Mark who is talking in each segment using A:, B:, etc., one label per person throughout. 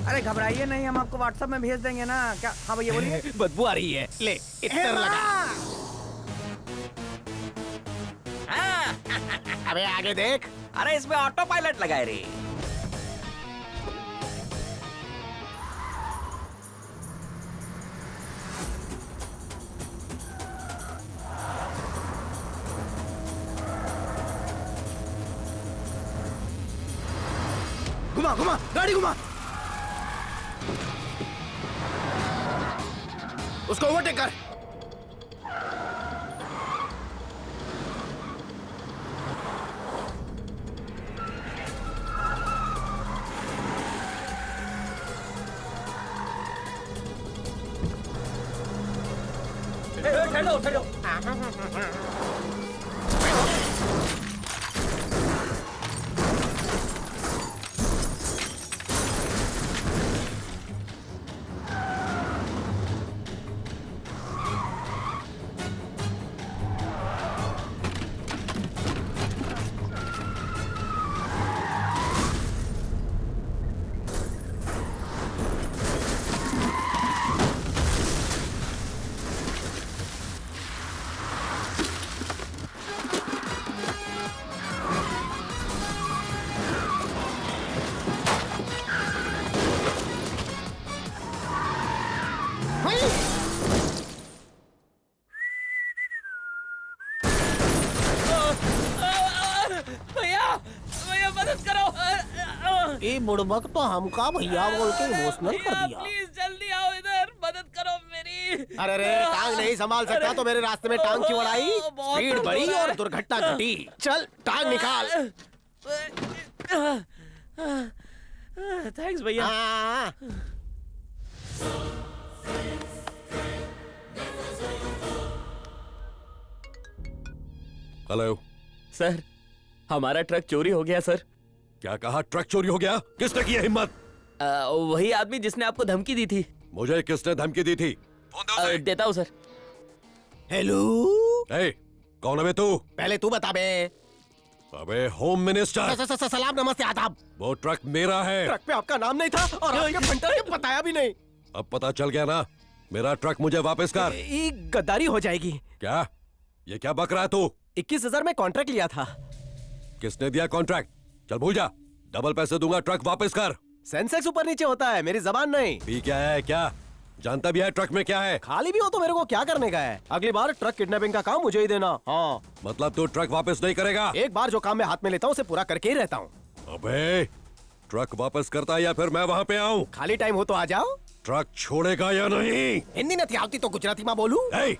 A: अरे घबराइए नहीं, हम आपको व्हाट्सएप में भेज देंगे ना। क्या? हाँ भैया बोलिए।
B: बदबू आ रही है, ले इत्र लगा। अबे आगे देख।
C: अरे इसमें ऑटो पायलट लगाए रे।
B: घुमा घुमा गाड़ी घुमा। उसको ओवरटेक कर।
C: ठहरो ठहरो।
B: ये बुड़बक तो हमका भैया बोल के इमोशनल कर दिया।
C: प्लीज जल्दी आओ इधर, मदद करो मेरी।
B: अरे रे टांग नहीं संभाल सकता तो मेरे रास्ते में टांग क्यों अड़ाई? स्पीड बढ़ी और दुर्घटना घटी। चल टांग निकाल।
C: थैंक्स भैया।
D: हेलो
C: सर, हमारा ट्रक चोरी हो गया सर।
D: क्या कहा? ट्रक चोरी हो गया? किसने की है हिम्मत?
C: वही आदमी जिसने आपको धमकी दी थी।
D: मुझे किसने धमकी दी थी? फोन दो उसे।
C: देता हूँ सर।
B: हेलो।
D: ए, कौन है बे तू?
B: पहले तू बता बे।
D: अबे होम मिनिस्टर।
B: सलाम नमस्ते आदाब।
D: वो ट्रक मेरा है।
B: ट्रक पे आपका नाम नहीं था और आपके फंटर ने बताया भी नहीं।
D: अब पता चल गया ना? मेरा ट्रक मुझे वापस कर।
B: ये गद्दारी हो जाएगी।
D: क्या? ये क्या बक रहा है तू?
B: 21,000 में कॉन्ट्रैक्ट लिया था।
D: किसने दिया कॉन्ट्रैक्ट? चल भूल जा, डबल पैसे दूंगा, ट्रक वापस कर।
B: सेंसेक्स ऊपर नीचे होता है, मेरी जबान नहीं।
D: भी क्या है? क्या जानता भी है ट्रक में क्या है?
B: खाली भी हो तो मेरे को क्या करने का है? अगली बार ट्रक किडनैपिंग का काम मुझे ही देना। हाँ
D: मतलब तू ट्रक वापस नहीं करेगा?
B: एक बार जो काम मैं हाथ में लेता हूँ उसे पूरा करके ही रहता हूँ।
D: अबे ट्रक वापस करता है या फिर मैं वहाँ पे आऊँ?
B: खाली टाइम हो तो आ जाओ।
D: ट्रक छोड़ेगा या नहीं?
B: हिंदी नहीं आती तो गुजराती में बोलूं?
D: ए,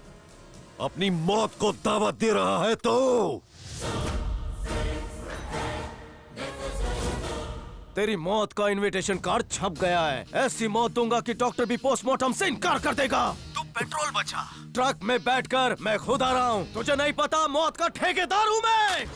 D: अपनी मौत को दावत दे रहा है तो?
B: तेरी मौत का इनविटेशन कार्ड छप गया है। ऐसी मौत दूंगा कि डॉक्टर भी पोस्टमार्टम से इनकार कर देगा। तू पेट्रोल बचा। ट्रक में बैठकर मैं खुद आ रहा हूँ। तुझे नहीं पता मौत का ठेकेदार हूँ मैं।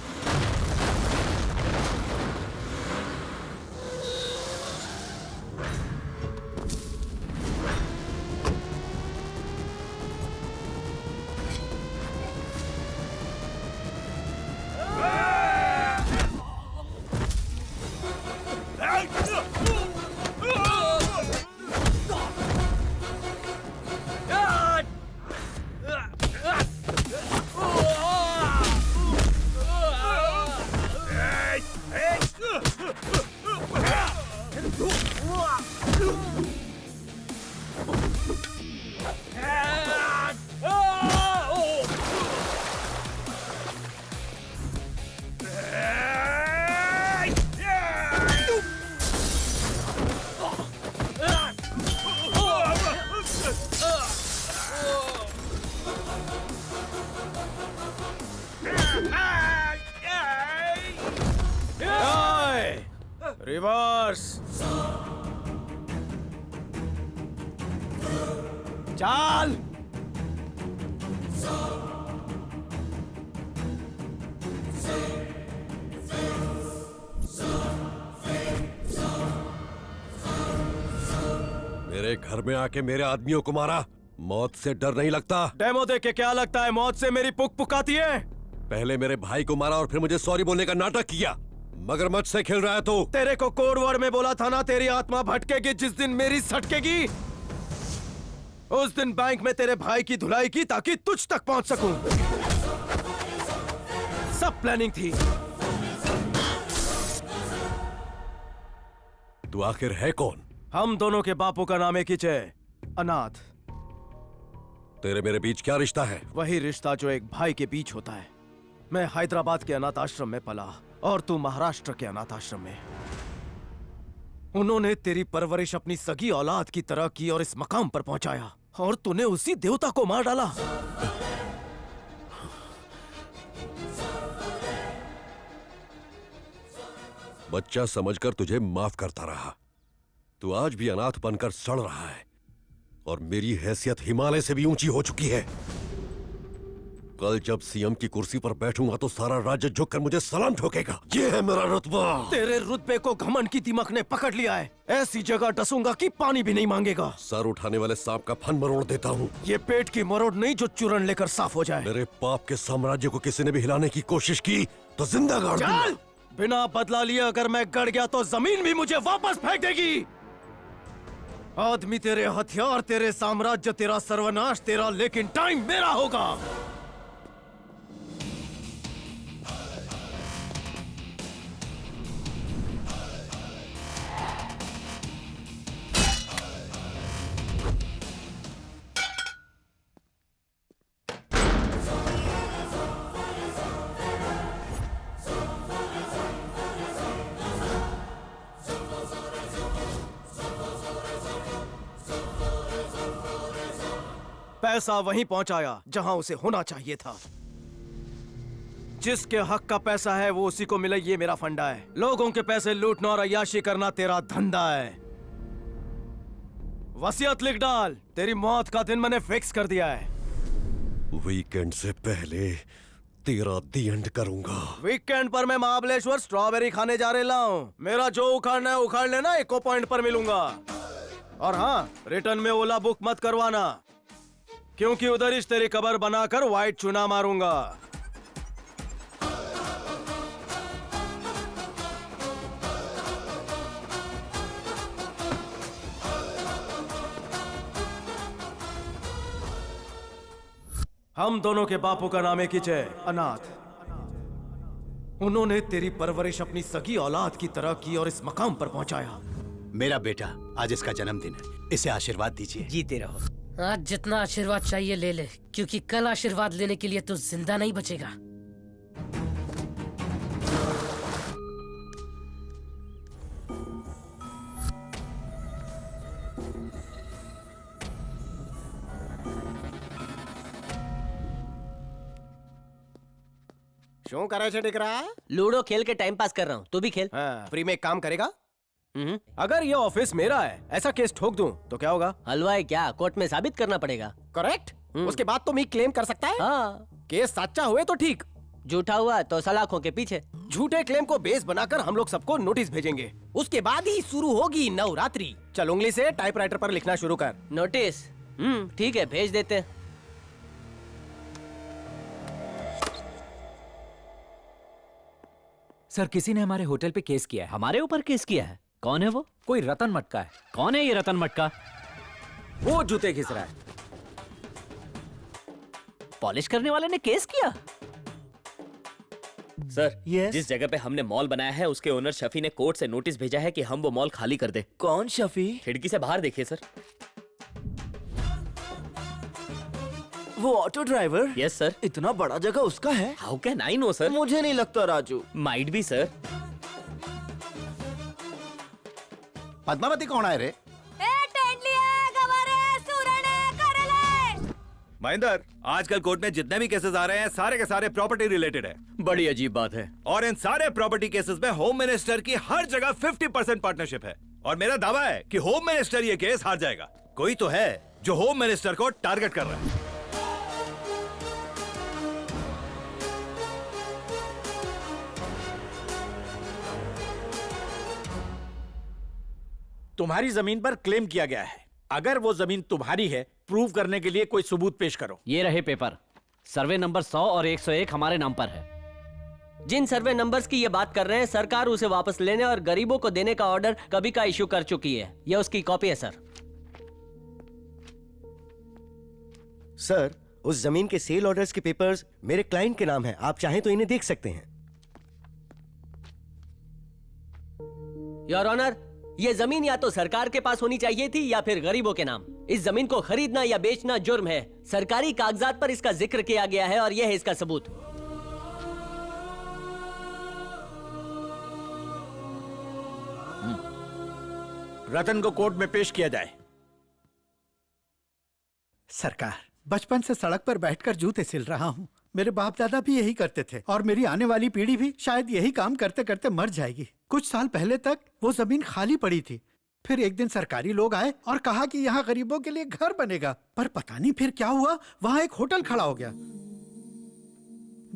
B: रिवर्स। चाल।
D: मेरे घर में आके मेरे आदमियों को मारा। मौत से डर नहीं लगता?
B: डेमो देख के क्या लगता है मौत से मेरी पुक पुकाती है?
D: पहले मेरे भाई को मारा और फिर मुझे सॉरी बोलने का नाटक किया। मगरमच्छ से खेल रहा है तू।
B: तेरे को कोड वर्ड में बोला था ना, तेरी आत्मा भटकेगी जिस दिन मेरी सटकेगी। उस दिन बैंक में तेरे भाई की धुलाई की ताकि तुझ तक पहुंच सकूं। सब प्लानिंग थी।
D: तू आखिर है कौन?
B: हम दोनों के बापू का नाम एक ही है, अनाथ।
D: तेरे मेरे बीच क्या रिश्ता है?
B: वही रिश्ता जो एक भाई के बीच होता है। मैं हैदराबाद के अनाथ आश्रम में पला और तू महाराष्ट्र के अनाथ आश्रम में। उन्होंने तेरी परवरिश अपनी सगी औलाद की तरह की और इस मकाम पर पहुंचाया, और तूने उसी देवता को मार डाला।
D: बच्चा समझकर तुझे माफ करता रहा। तू आज भी अनाथ बनकर सड़ रहा है, और मेरी हैसियत हिमालय से भी ऊंची हो चुकी है। कल जब सीएम की कुर्सी पर बैठूंगा तो सारा राज्य झुककर मुझे सलाम ठोकेगा। ये है मेरा रुतबा।
B: तेरे रुतबे को घमंड की दिमक ने पकड़ लिया है। ऐसी जगह डसूंगा कि पानी भी नहीं मांगेगा।
D: सर उठाने वाले सांप का फन मरोड़ देता हूँ।
B: ये पेट की मरोड़ नहीं जो चूरन लेकर साफ हो जाए।
D: मेरे पाप के साम्राज्य को किसी ने भी हिलाने की कोशिश की तो जिंदा गाड़ दूंगा।
B: चल! बिना बदला लिए अगर मैं गड़ गया तो जमीन भी मुझे वापस फेंक देगी। आदमी तेरे हथियार, तेरे साम्राज्य, तेरा सर्वनाश तेरा, लेकिन टाइम मेरा होगा। पैसा वहीं पहुंचाया जहां उसे होना चाहिए था। जिसके हक का पैसा है वो उसी को मिले, ये मेरा फंडा है। लोगों के पैसे लूटना और अय्याशी करना तेरा धंधा है। वसीयत लिख डाल, तेरी मौत का दिन मैंने फिक्स कर दिया है।
D: वीकेंड से पहले तेरा दी एंड करूंगा।
B: वीकेंड पर मैं महाबलेश्वर स्ट्रॉबेरी खाने जा रहा हूँ। मेरा जो उखाड़ना है उखाड़ लेना, इको पॉइंट पर मिलूंगा। और हाँ, रिटर्न में ओला बुक मत करवाना, क्योंकि उधर ही तेरी कबर बनाकर व्हाइट चुना मारूंगा। हम दोनों के बापू का नाम एक ही है, अनाथ। उन्होंने तेरी परवरिश अपनी सगी औलाद की तरह की और इस मकाम पर पहुंचाया।
E: मेरा बेटा, आज इसका जन्मदिन है, इसे आशीर्वाद दीजिए।
A: जीते रहो।
F: आज जितना आशीर्वाद चाहिए ले ले, क्योंकि कल आशीर्वाद लेने के लिए तू जिंदा नहीं बचेगा।
B: क्यों करे छे दिख रहा?
C: लूडो खेल के टाइम पास कर रहा हूँ, तू भी खेल।
B: हाँ, फ्री में एक काम करेगा? अगर ये ऑफिस मेरा है, ऐसा केस ठोक दूं तो क्या होगा?
C: हलवाई क्या, कोर्ट में साबित करना पड़ेगा।
B: करेक्ट। उसके बाद तो मैं क्लेम कर सकता है।
C: हाँ,
B: केस सच्चा हुए तो ठीक,
C: झूठा हुआ तो सलाखों के पीछे।
B: झूठे क्लेम को बेस बनाकर हम लोग सबको नोटिस भेजेंगे। उसके बाद ही शुरू होगी नवरात्रि। चल उंगली से टाइपराइटर पर लिखना शुरू कर।
C: नोटिस? ठीक है, भेज देते हैं।
G: सर, किसी ने हमारे होटल पे केस किया है।
C: हमारे ऊपर केस किया है? कौन है वो?
G: कोई रतन मटका है।
C: कौन है ये रतन मटका?
G: वो जूते घिस रहा है।
C: पॉलिश करने वाले ने केस किया? Sir,
G: Yes?
C: जिस जगह पे हमने मॉल बनाया है उसके ओनर शफी ने कोर्ट से नोटिस भेजा है कि हम वो मॉल खाली कर दे।
G: कौन शफी?
C: खिड़की से बाहर देखिए सर।
G: वो ऑटो ड्राइवर?
C: Yes sir.
G: इतना बड़ा जगह उसका है?
C: How can I know sir?
G: मुझे नहीं लगता Raju.
C: Might be sir.
E: Padmavati कौन है रे?
H: महेंद्र, आजकल कोर्ट में जितने भी केसेस आ रहे हैं सारे के सारे प्रॉपर्टी रिलेटेड है।
C: बड़ी अजीब बात है।
H: और इन सारे प्रॉपर्टी केसेस में होम मिनिस्टर की हर जगह 50% पार्टनरशिप है। और मेरा दावा है कि होम मिनिस्टर ये केस हार जाएगा। कोई तो है जो होम मिनिस्टर को टारगेट कर रहा है।
E: तुम्हारी जमीन पर क्लेम किया गया है। अगर वो जमीन तुम्हारी है, प्रूव करने के लिए कोई सबूत पेश करो।
G: ये रहे पेपर। सर्वे नंबर 100 और 101 हमारे नाम पर है।
I: जिन सर्वे नंबर्स की ये बात कर रहे हैं, सरकार उसे वापस लेने और गरीबों को देने का ऑर्डर कभी का इशू कर चुकी है। ये उसकी कॉपी है सर।
J: सर, उस जमीन के सेल ऑर्डर्स के पेपर्स मेरे क्लाइंट के नाम हैं। आप चाहें तो इन्हें देख सकते हैं।
I: योर ऑनर, ये जमीन या तो सरकार के पास होनी चाहिए थी या फिर गरीबों के नाम। इस जमीन को खरीदना या बेचना जुर्म है। सरकारी कागजात पर इसका जिक्र किया गया है और यह है इसका सबूत।
E: रतन को कोर्ट में पेश किया जाए।
K: सरकार, बचपन से सड़क पर बैठकर जूते सिल रहा हूँ। मेरे बाप दादा भी यही करते थे और मेरी आने वाली पीढ़ी भी शायद यही काम करते करते मर जाएगी। कुछ साल पहले तक वो जमीन खाली पड़ी थी। फिर एक दिन सरकारी लोग आए और कहा कि यहाँ गरीबों के लिए घर बनेगा, पर पता नहीं फिर क्या हुआ, वहाँ एक होटल खड़ा हो गया।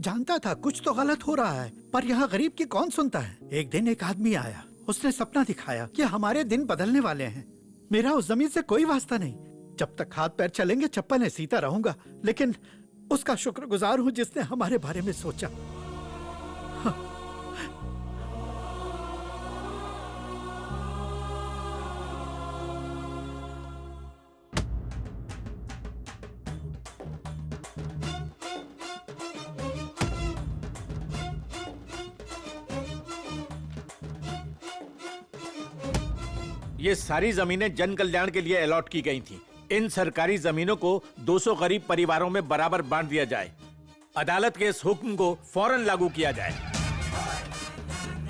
K: जानता था कुछ तो गलत हो रहा है, पर यहाँ गरीब की कौन सुनता है। एक दिन एक आदमी आया, उसने सपना दिखाया कि हमारे दिन बदलने वाले हैं। मेरा उस जमीन से कोई वास्ता नहीं। जब तक हाथ पैर चलेंगे चप्पलें सीता रहूंगा, लेकिन उसका शुक्रगुजार हूँ जिसने हमारे बारे में सोचा।
E: ये सारी जमीनें जन कल्याण के लिए अलॉट की गई थी। इन सरकारी जमीनों को 200 गरीब परिवारों में बराबर बांट दिया जाए। अदालत के इस हुक्म को फौरन लागू किया जाए।